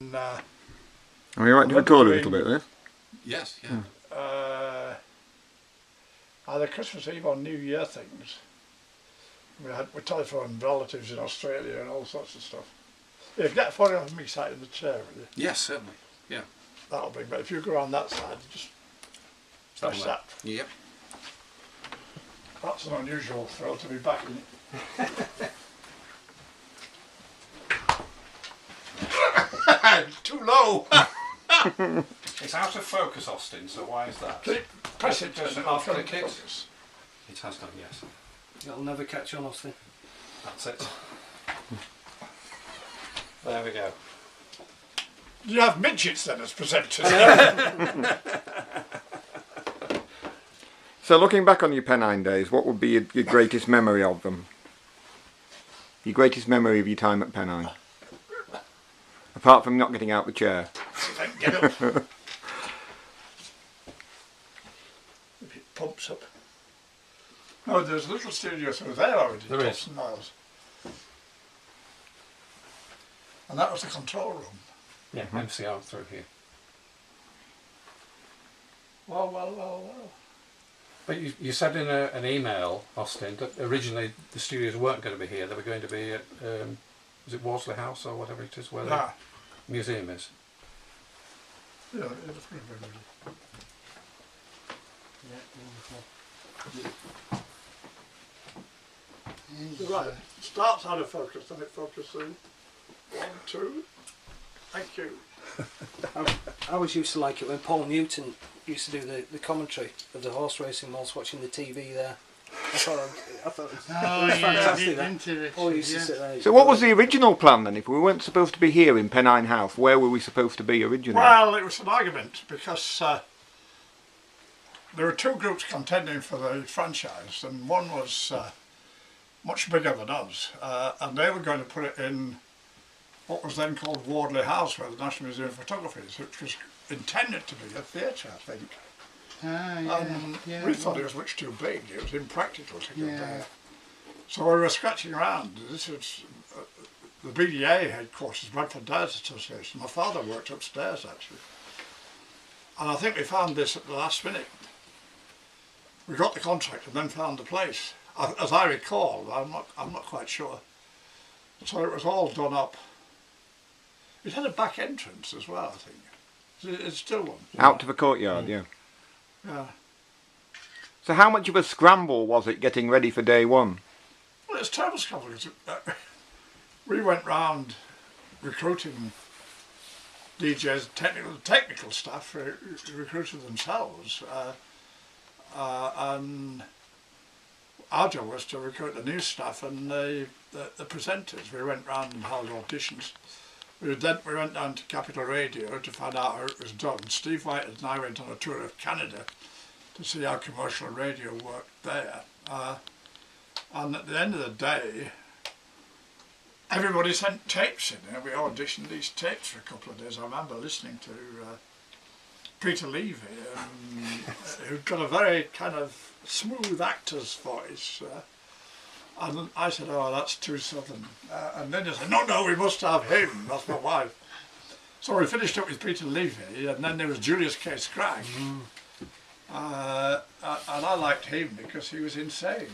Are we right to record a little bit there? Yes, yeah. Either Christmas Eve or New Year things. We telephoned relatives in Australia and all sorts of stuff. Yeah, if you get a photograph of me sat in the chair with you. Yes, certainly. Yeah. That'll bring. But if you go around that side, just press that. Yep. That's an unusual thrill to be back in it. Too low. It's out of focus, Austin. So why is that? Press it. Does it half click it? It has done, yes. It'll never catch on, Austin. That's it. There we go. You have midgets then as presenters. So looking back on your Pennine days, what would be your greatest memory of them? Your greatest memory of your time at Pennine? Apart from not getting out the chair. Get up. If it pumps up. No, there's a little studio through there already. There is. Miles. And that was the control room. Yeah, MCR through here. Well. But you said in an email, Austin, that originally the studios weren't going to be here. They were going to be at, was it Worsley House or whatever it is, where the museum is? Yeah, it's pretty good. Right, starts out of focus, then it focuses. 1, 2. Thank you. I always used to like it when Paul Newton used to do the commentary of the horse racing whilst watching the TV there. I thought it was fantastic. Paul used to sit there. So what was the original plan then? If we weren't supposed to be here in Pennine House, where were we supposed to be originally? Well, it was an argument because there were two groups contending for the franchise, and one was much bigger than us, and they were going to put it in what was then called Wardley House, where the National Museum of Photography is, which was intended to be a theatre, I think. We thought it was much too big. It was impractical to get there. So we were scratching around. This is the BDA headquarters, Bradford Dyers Association. My father worked upstairs actually, and I think we found this at the last minute. We got the contract and then found the place. As I recall, I'm not quite sure. So it was all done up. It had a back entrance as well, I think. It's still one. Out to the courtyard, yeah. Yeah. So how much of a scramble was it getting ready for day one? Well, it was terrible scramble because we went round recruiting DJs, technical staff recruited themselves, and our job was to recruit the new staff and the presenters. We went round and held auditions. We went down to Capital Radio to find out how it was done. Steve White and I went on a tour of Canada to see how commercial radio worked there. And at the end of the day, everybody sent tapes in, and we auditioned these tapes for a couple of days. I remember listening to Peter Levy, who'd got a very kind of smooth actor's voice. And I said, oh, that's too southern. And then they said, no, we must have him. That's my wife. So we finished up with Peter Levy, and then there was Julius K. Scragg. And I liked him because he was insane.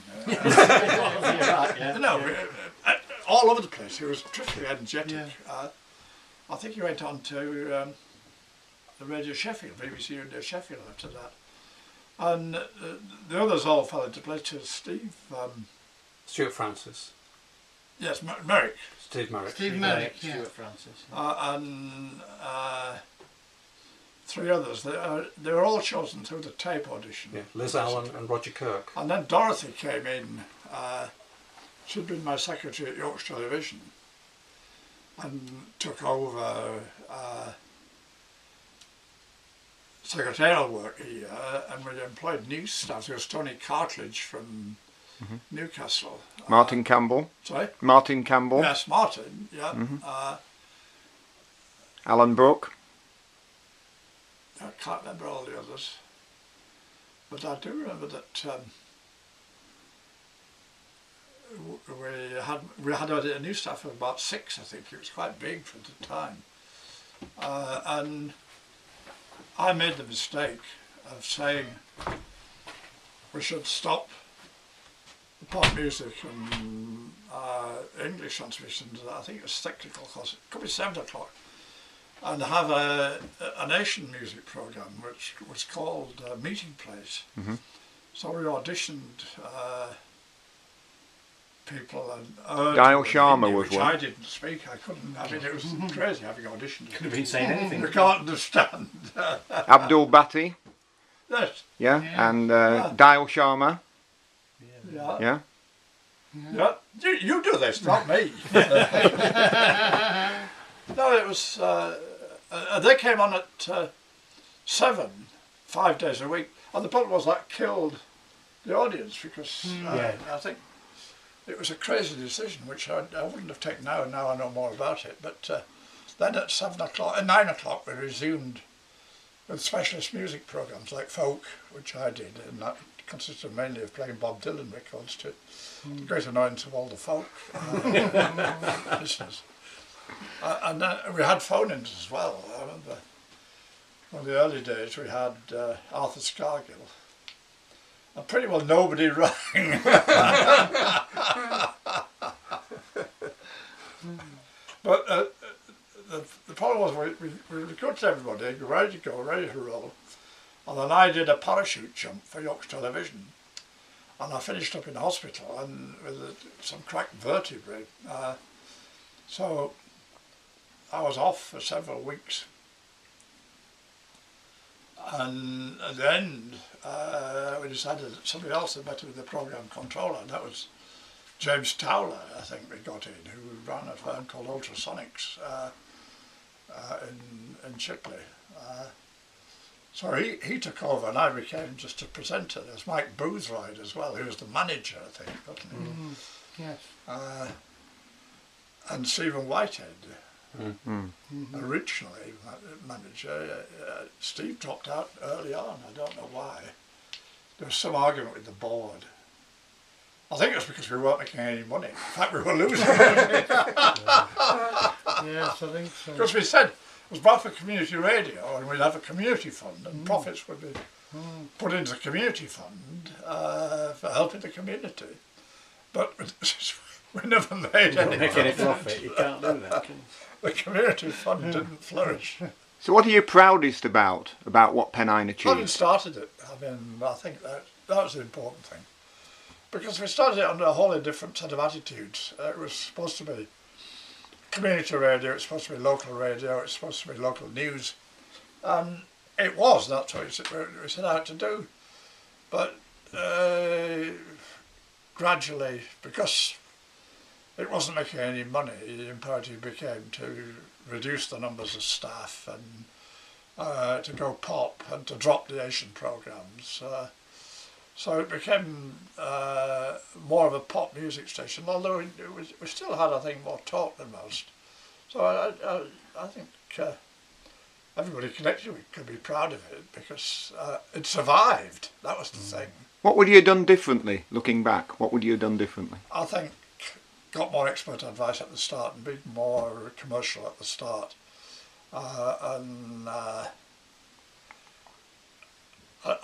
All over the place. He was terrifically energetic. I think he went on to the Radio Sheffield, BBC Radio Sheffield after that. And the others all fell into place to Steve. Stuart Francis. Yes, Merrick. Steve Merrick. Stuart Francis. And three others. They were all chosen through the tape audition. Yeah, Liz Allen and Roger Kirk. And then Dorothy came in. She'd been my secretary at Yorkshire Television and took over secretarial work here, and we employed news staff. There was Tony Cartledge from Newcastle. Martin Campbell. Sorry? Martin Campbell. Yes, Martin, yeah. Alan Brooke. I can't remember all the others. But I do remember that we had a new staff of about 6, I think. It was quite big for the time. and I made the mistake of saying we should stop the pop music and English transmissions. I think it was 6 o'clock, it could be 7 o'clock, and have an Asian music program which was called Meeting Place. Mm-hmm. So we auditioned people, and Dial Sharma was which one. I didn't speak. I couldn't. I mean, it was crazy having auditioned. Could have been saying anything. You can't understand. Abdul Bhatti, Yes. yeah, Yeah. and Dial Sharma, Yeah. yeah. Yeah. You do this, not me. No, it was. They came on at 7, 5 days a week, and the problem was that killed the audience because I think it was a crazy decision which I wouldn't have taken now. And now I know more about it. But then at 7 o'clock, at 9 o'clock, we resumed with specialist music programs like folk, which I did, and that consisted mainly of playing Bob Dylan records to the great annoyance of all the folk listeners. And then we had phone-ins as well. I remember one of the early days we had Arthur Scargill, and pretty well nobody rang. But the problem was we recruited everybody, ready to go, ready to roll. And then I did a parachute jump for Yorkshire Television. And I finished up in hospital and with some cracked vertebrae. So I was off for several weeks. And at the end, we decided that somebody else had better be the programme controller. And that was James Towler, I think we got in, who ran a firm called Ultrasonics in Chickley. So he took over and I became just a presenter. There's Mike Boothroyd as well, who was the manager, I think, wasn't he? Yes. And Stephen Whitehead, originally manager. Steve dropped out early on, I don't know why. There was some argument with the board. I think it was because we weren't making any money. In fact, we were losing money. Yes, I think so. Because we said it was Bradford Community Radio and we'd have a community fund and profits would be put into the community fund for helping the community. But we never made any Make any profit. profit, you can't do that, can you? The community fund didn't flourish. So what are you proudest about what Pennine Having achieved? started it, I mean, I think that was the important thing. Because we started it under a wholly different set of attitudes. It was supposed to be community radio, it's supposed to be local radio, it's supposed to be local news. And it was, that's what we set out to do. But gradually, because it wasn't making any money, the imperative became to reduce the numbers of staff and to go pop and to drop the Asian programmes. So it became more of a pop music station, although we still had, I think, more talk than most. So I think everybody connected with it could be proud of it because it survived. That was the thing. What would you have done differently, looking back? What would you have done differently? I think got more expert advice at the start and be more commercial at the start. I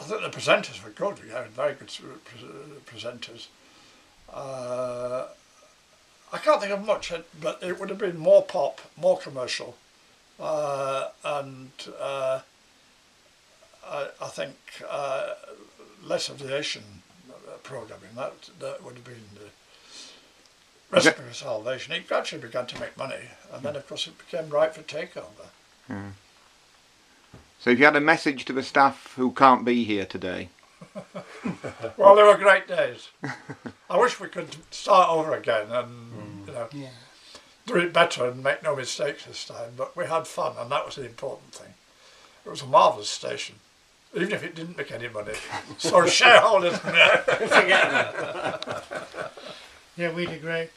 think the presenters were good. We had very good presenters. I can't think of much, but it would have been more pop, more commercial, and I think less of the Asian programming. That would have been the recipe for salvation. It gradually began to make money, and then of course it became ripe for takeover. Yeah. So if you had a message to the staff who can't be here today? Well, they were great days. I wish we could start over again and do it better and make no mistakes this time, but we had fun and that was the important thing. It was a marvellous station, even if it didn't make any money. So shareholders, Forget that. Yeah, we did great.